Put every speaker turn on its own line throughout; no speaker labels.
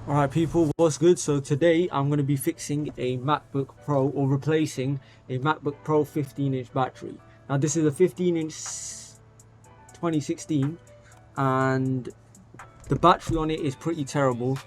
Alright people, what's good? So today I'm going to be fixing a MacBook Pro, or replacing a MacBook Pro 15-inch battery. Now this is a 15-inch 2016 and the battery on it is pretty terrible.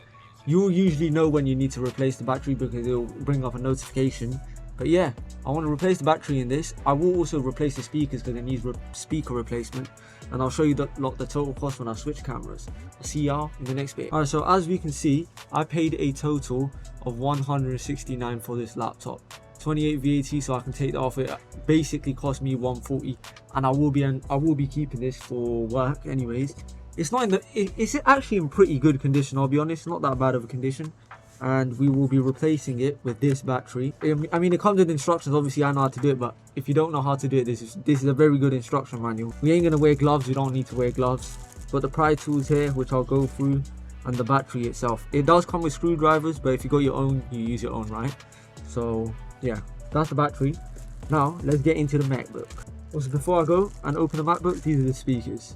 You'll usually know when you need to replace the battery because it'll bring up a notification. But yeah, I want to replace the battery in this. I will also replace the speakers because it needs speaker replacement, and I'll show you the total cost when I switch cameras. I'll see y'all in the next bit. Alright, so as we can see, I paid a total of 169 for this laptop. 28 VAT, so I can take that off. It basically cost me 140, and I will be keeping this for work anyways. It's not in the it's actually in pretty good condition, I'll be honest, not that bad of a condition. And we will be replacing it with this battery. I mean, it comes with instructions. Obviously I know how to do it, but if you don't know how to do it, this is a very good instruction manual. We ain't gonna wear gloves, we don't need to wear gloves. But the pry tools here, which I'll go through, and the battery itself, it does come with screwdrivers, but if you got your own, you use your own, right? So yeah, that's the battery. Now let's get into the MacBook. Also, before I go and open the MacBook, these are the speakers.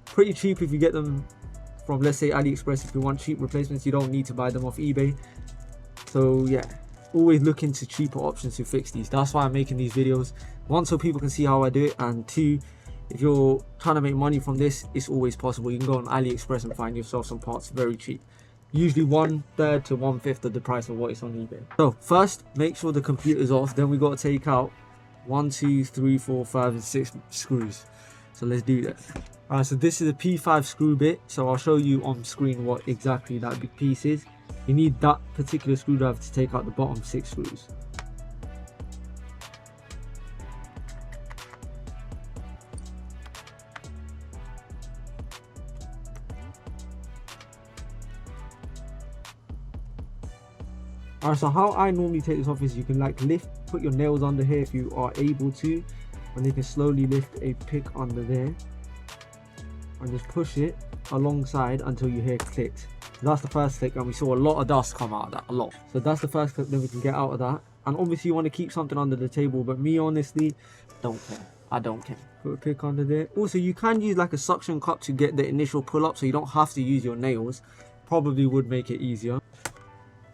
Pretty cheap if you get them from, let's say, AliExpress. If you want cheap replacements, you don't need to buy them off eBay. So yeah, always look into cheaper options to fix these. That's why I'm making these videos. One, so people can see how I do it, and two, if you're trying to make money from this, it's always possible. You can go on AliExpress and find yourself some parts very cheap, usually 1/3 to 1/5 of the price of what it's on eBay. So first, make sure the computer's off. Then we got to take out 1, 2, 3, 4, 5 and 6 screws. So let's do that. Alright, so this is a P5 screw bit, so I'll show you on screen what exactly that big piece is. You need that particular screwdriver to take out the bottom 6 screws. Alright, so how I normally take this off is you can like put your nails under here if you are able to, and you can slowly lift a pick under there and just push it alongside until you hear clicks. That's the first click, and we saw a lot of dust come out of that, a lot. So that's the first click, then we can get out of that. And obviously you want to keep something under the table, but me honestly don't care. I don't care. Put a pick under there. Also, you can use like a suction cup to get the initial pull up, so you don't have to use your nails. Probably would make it easier.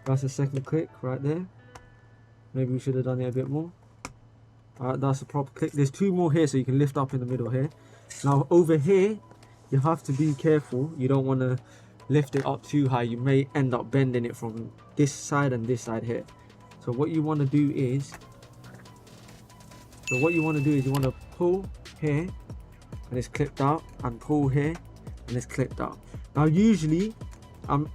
That's the second click right there. Maybe we should have done it a bit more. Alright, that's a proper click. There's 2 more here, so you can lift up in the middle here. Now over here, you have to be careful. You don't want to lift it up too high. You may end up bending it from this side and this side here. So what you want to do is, you want to pull here and it's clipped out, and pull here and it's clipped out. Now usually,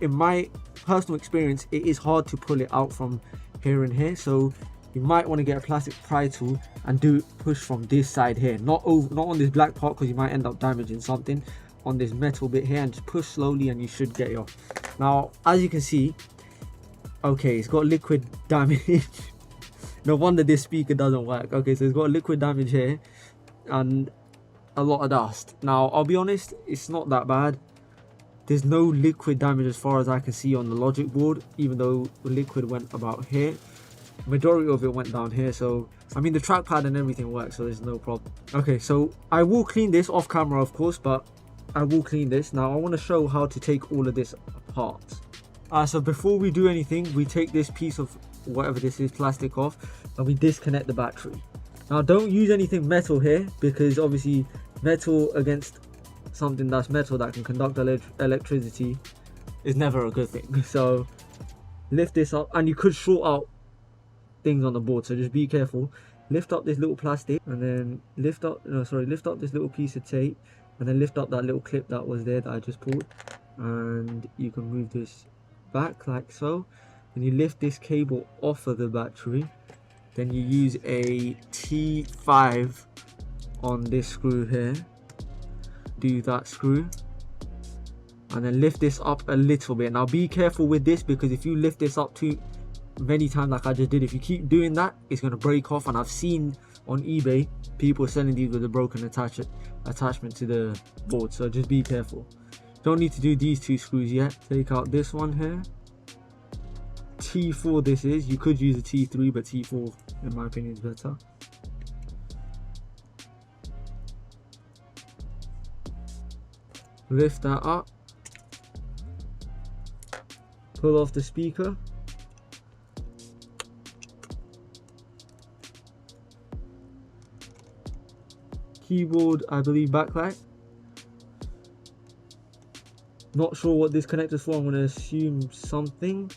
in my personal experience, it is hard to pull it out from here and here. So you might want to get a plastic pry tool and push from this side here, not on this black part, because you might end up damaging something. On this metal bit here, and just push slowly and you should get it off. Now as you can see, okay, it's got liquid damage. No wonder this speaker doesn't work. Okay, so it's got liquid damage here and a lot of dust. Now I'll be honest, it's not that bad. There's no liquid damage as far as I can see on the logic board, even though the liquid went about here. Majority of it went down here. So I mean, the trackpad and everything works, so there's no problem. Okay, so I will clean this off camera, of course, but I will clean this. Now I want to show how to take all of this apart. So before we do anything, we take this piece of whatever this is, plastic, off, and we disconnect the battery. Now don't use anything metal here, because obviously metal against something that's metal that can conduct electricity is never a good thing. So lift this up, and you could short out things on the board, so just be careful. Lift up this little plastic, and then lift up this little piece of tape, and then lift up that little clip that was there that I just pulled, and you can move this back like so. And you lift this cable off of the battery, then you use a T5 on this screw here, do that screw, and then lift this up a little bit. Now be careful with this, because if you lift this up too many times like I just did, if you keep doing that, it's going to break off. And I've seen on eBay people selling these with a broken attachment to the board, so just be careful. Don't need to do these 2 screws yet. Take out this one here. T4 this is. You could use a T3, but T4 in my opinion is better. Lift that up, Pull off the speaker. Keyboard, I believe backlight. Not sure what this connector's for, I'm going to assume something.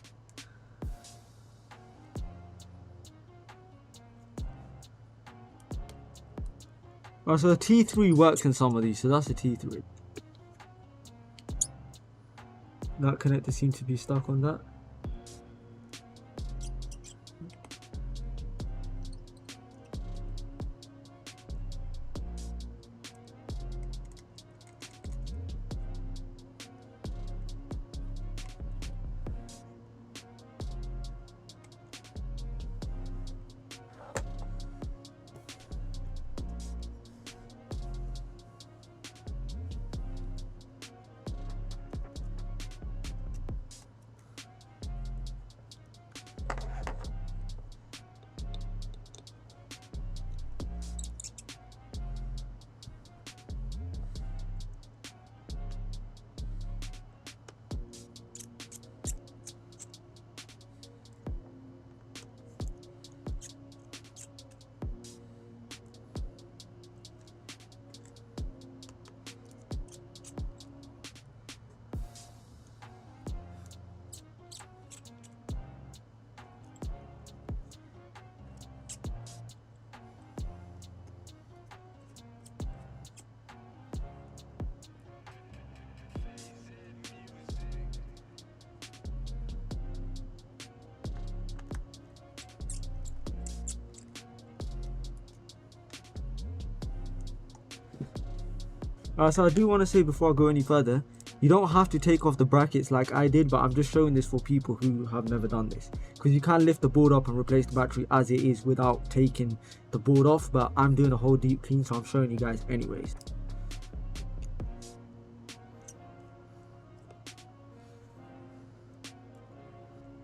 Right, so the T3 works in some of these, so that's the T3. That connector seems to be stuck on that. So I do want to say before I go any further, you don't have to take off the brackets like I did, but I'm just showing this for people who have never done this, because you can lift the board up and replace the battery as it is without taking the board off, but I'm doing a whole deep clean, so I'm showing you guys anyways.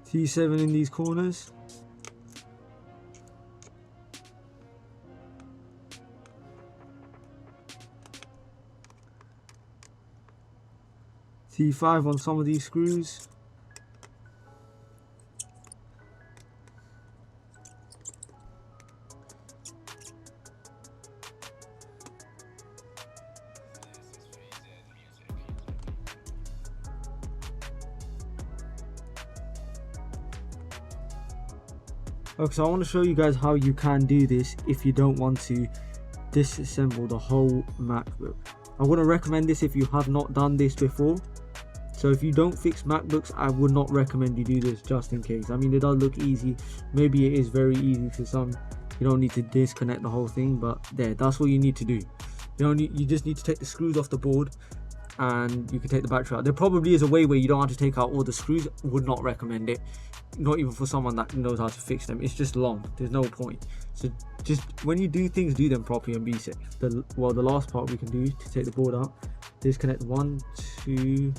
T7 in these corners. T5 on some of these screws. Okay, so I want to show you guys how you can do this if you don't want to disassemble the whole MacBook. I wouldn't recommend this if you have not done this before. So if you don't fix MacBooks, I would not recommend you do this, just in case. I mean, it does look easy. Maybe it is very easy for some. You don't need to disconnect the whole thing, but that's what you need to do. You just need to take the screws off the board, and you can take the battery out. There probably is a way where you don't have to take out all the screws. Would not recommend it. Not even for someone that knows how to fix them. It's just long. There's no point. So just when you do things, do them properly and be safe. The last part we can do to take the board out, disconnect 1, 2,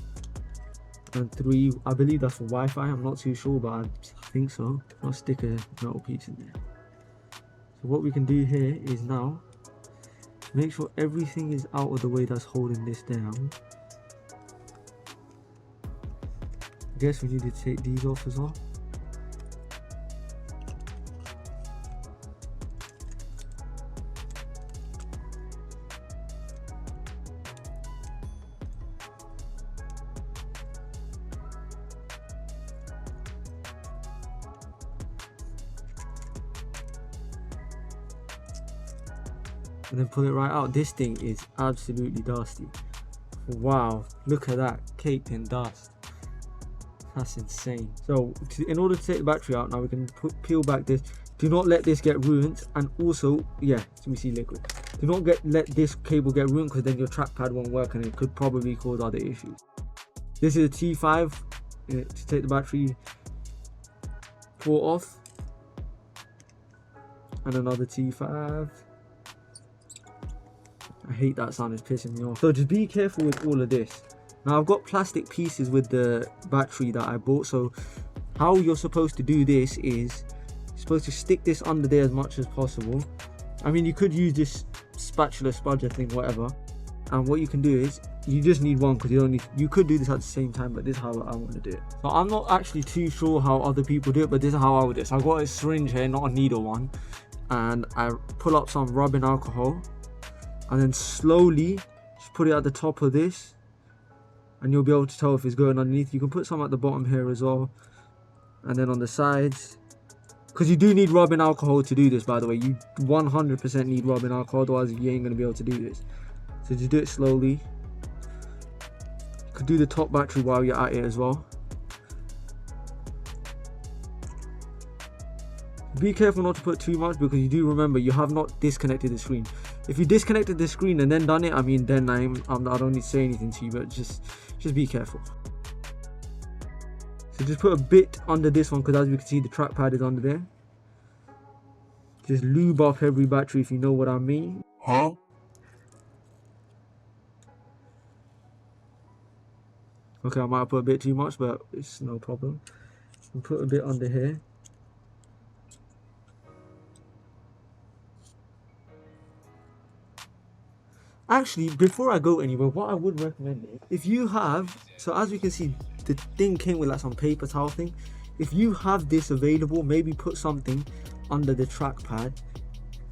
and 3. I believe that's for Wi-Fi. I'm not too sure, but I think so. I'll stick a metal piece in there. So what we can do here is now make sure everything is out of the way that's holding this down. I guess we need to take these off as well. And then pull it right out. This thing is absolutely dusty. Wow, look at that, caked in dust. That's insane. So in order to take the battery out, now we can peel back this. Do not let this get ruined, and also, yeah, we see liquid. Do not let this cable get ruined, because then your trackpad won't work and it could probably cause other issues. This is a T5 to take the battery port off, and another T5. I hate that sound, it's pissing me off. So just be careful with all of this. Now I've got plastic pieces with the battery that I bought. So how you're supposed to do this is you're supposed to stick this under there as much as possible. I mean, you could use this spatula spudger thing, whatever. And what you can do is you just need one because you could do this at the same time, but this is how I want to do it. So I'm not actually too sure how other people do it, but this is how I would do it. So I got a syringe here, not a needle one, and I pull up some rubbing alcohol and then slowly just put it at the top of this, and you'll be able to tell if it's going underneath. You can put some at the bottom here as well, and then on the sides, because you do need rubbing alcohol to do this, by the way. You 100% need rubbing alcohol, otherwise you ain't going to be able to do this. So just do it slowly. You could do the top battery while you're at it as well. Be careful not to put too much, because you do remember you have not disconnected the screen. If you disconnected the screen and then done it, I mean, then I don't need to say anything to you, but just be careful. So just put a bit under this one, because as you can see the trackpad is under there. Just lube up every battery, if you know what I mean.
Huh?
Okay, I might have put a bit too much, but it's no problem. I'll put a bit under here. Actually, before I go anywhere, what I would recommend is, if you have, so as you can see, the thing came with like some paper towel thing. If you have this available, maybe put something under the trackpad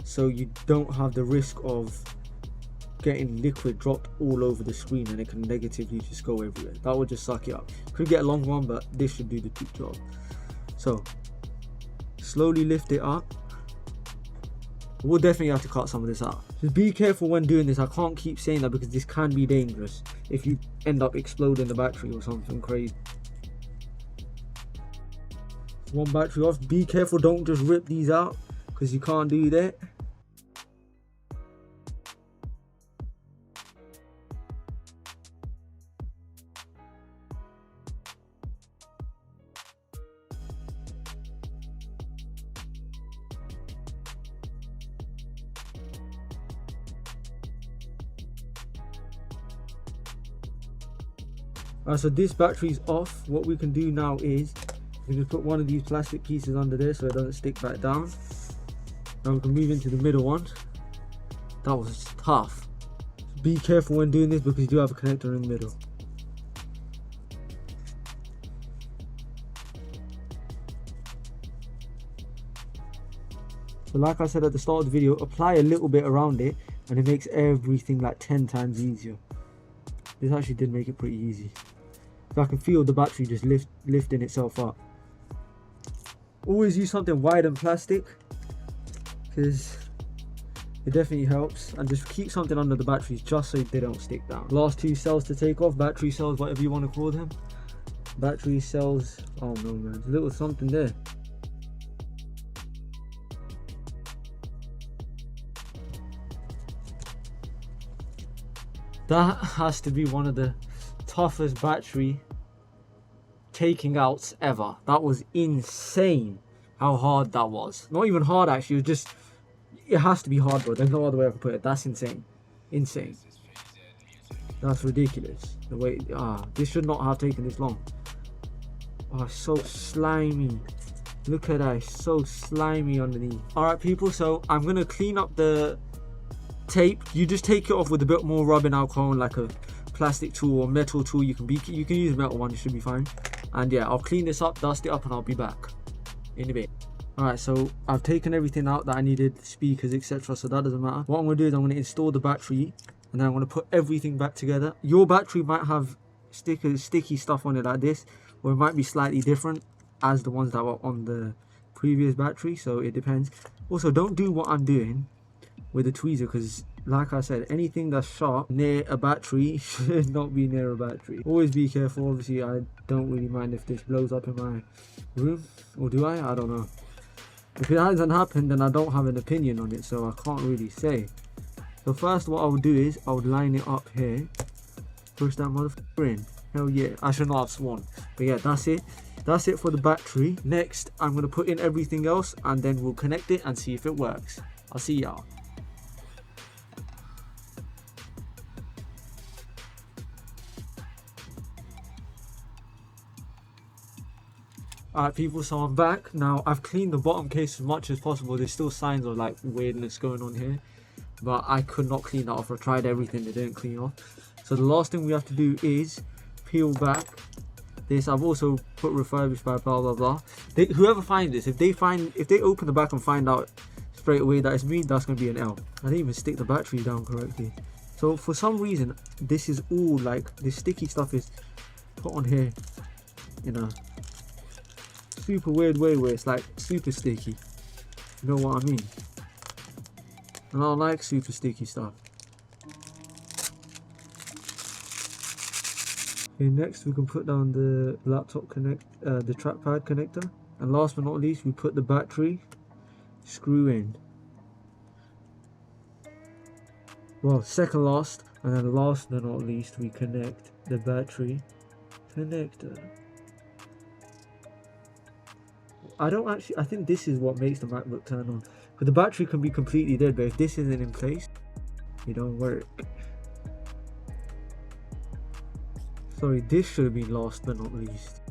so you don't have the risk of getting liquid dropped all over the screen and it can negatively just go everywhere. That would just suck it up. Could get a long one, but this should do the job. So slowly lift it up. We'll definitely have to cut some of this out. Just be careful when doing this. I can't keep saying that because this can be dangerous if you end up exploding the battery or something crazy. One battery off. Be careful, don't just rip these out because you can't do that. So this battery is off. What we can do now is we can put one of these plastic pieces under there so it doesn't stick back down. Now we can move into the middle one. That was tough. Be careful when doing this because you do have a connector in the middle. So like I said at the start of the video, apply a little bit around it and it makes everything like 10 times easier. This actually did make it pretty easy. So I can feel the battery just lifting itself up. Always use something wide and plastic because it definitely helps, and just keep something under the batteries just so they don't stick down. Last two cells to take off, battery cells, whatever you want to call them. Battery cells, oh no man, there's a little something there. That has to be one of the toughest battery taking outs ever. That was insane how hard that was. Not even hard actually, it was just, it has to be hard, bro. There's no other way I can put it. That's insane. Insane. That's ridiculous. The way, this should not have taken this long. Oh, so slimy. Look at that, it's so slimy underneath. Alright people, so I'm gonna clean up the tape. You just take it off with a bit more rubbing alcohol, like a plastic tool or metal tool. You can use a metal one, it should be fine. And yeah, I'll clean this up, dust it up, and I'll be back in a bit. Alright, so I've taken everything out that I needed, speakers, etc, so that doesn't matter. What I'm going to do is I'm going to install the battery, and then I'm going to put everything back together. Your battery might have sticky stuff on it like this, or it might be slightly different as the ones that were on the previous battery, so it depends. Also, don't do what I'm doing with the tweezer, because like I said, anything that's sharp near a battery should not be near a battery. Always be careful. Obviously I don't really mind if this blows up in my room, or do I don't know. If it hasn't happened, then I don't have an opinion on it, so I can't really say. So first what I would do is I would line it up here, push that motherfucker in. Hell yeah, I should not have sworn, but yeah, that's it for the battery. Next I'm going to put in everything else, and then we'll connect it and see if it works. I'll see y'all. Alright people, so I'm back. Now I've cleaned the bottom case as much as possible. There's still signs of like weirdness going on here, but I could not clean that off. I tried everything, they didn't clean off. So the last thing we have to do is peel back this. I've also put refurbished by blah blah blah. Whoever finds this, if they open the back and find out straight away that it's me, that's gonna be an L. I didn't even stick the battery down correctly. So for some reason, this is all like, this sticky stuff is put on here in a super weird way where it's like super sticky. You know what I mean? And I don't like super sticky stuff. Okay, next we can put down the laptop the trackpad connector. And last but not least, we put the battery screw in. Well, second last, and then last but not least, we connect the battery connector. I think this is what makes the MacBook turn on. But the battery can be completely dead, but if this isn't in place, it don't work. Sorry, this should have been last but not least.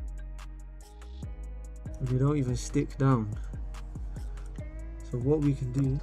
They don't even stick down. So what we can do,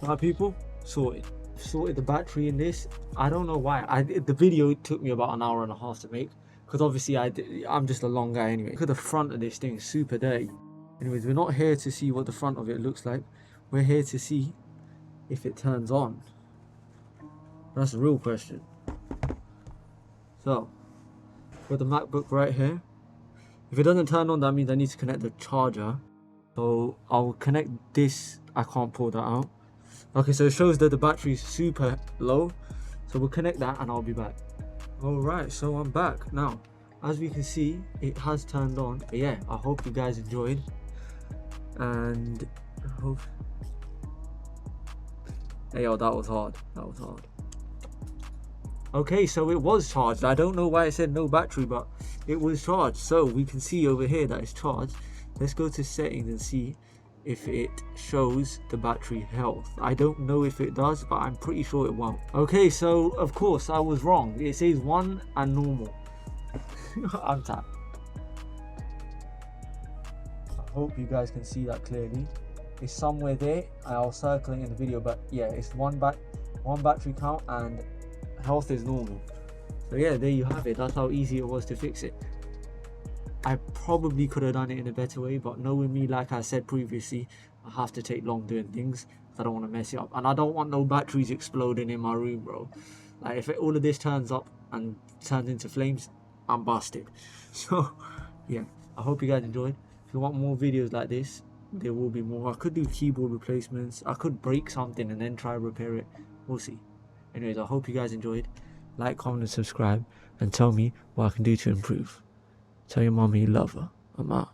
right people, sorted the battery in this. I don't know why. The video took me about an hour and a half to make, because obviously I'm just a long guy anyway. Look at the front of this thing, super dirty. Anyways, we're not here to see what the front of it looks like. We're here to see if it turns on. That's the real question. So, got the MacBook right here. If it doesn't turn on, that means I need to connect the charger. So I'll connect this. I can't pull that out. Okay, so it shows that the battery is super low. So we'll connect that and I'll be back. Alright, so I'm back. Now, as we can see, it has turned on. But yeah, I hope you guys enjoyed. And I hope... Hey, yo, that was hard. That was hard. Okay, so it was charged. I don't know why it said no battery, but it was charged. So we can see over here that it's charged. Let's go to settings and see if it shows the battery health. I don't know if it does, but I'm pretty sure it won't. Okay, so of course I was wrong. It says 1 and normal. I'm tapped. I hope you guys can see that clearly. It's somewhere there. I'll circle it in the video, but yeah, it's one battery count and health is normal. So yeah, there you have it. That's how easy it was to fix it. I probably could have done it in a better way, but knowing me, like I said previously, I have to take long doing things because I don't want to mess it up, and I don't want no batteries exploding in my room, bro. Like if all of this turns up and turns into flames, I'm busted. So yeah, I hope you guys enjoyed. If you want more videos like this, there will be more. I could do keyboard replacements. I could break something and then try to repair it. We'll see. Anyways, I hope you guys enjoyed. Like, comment and subscribe, and tell me what I can do to improve. Tell your mommy you love her. I'm out.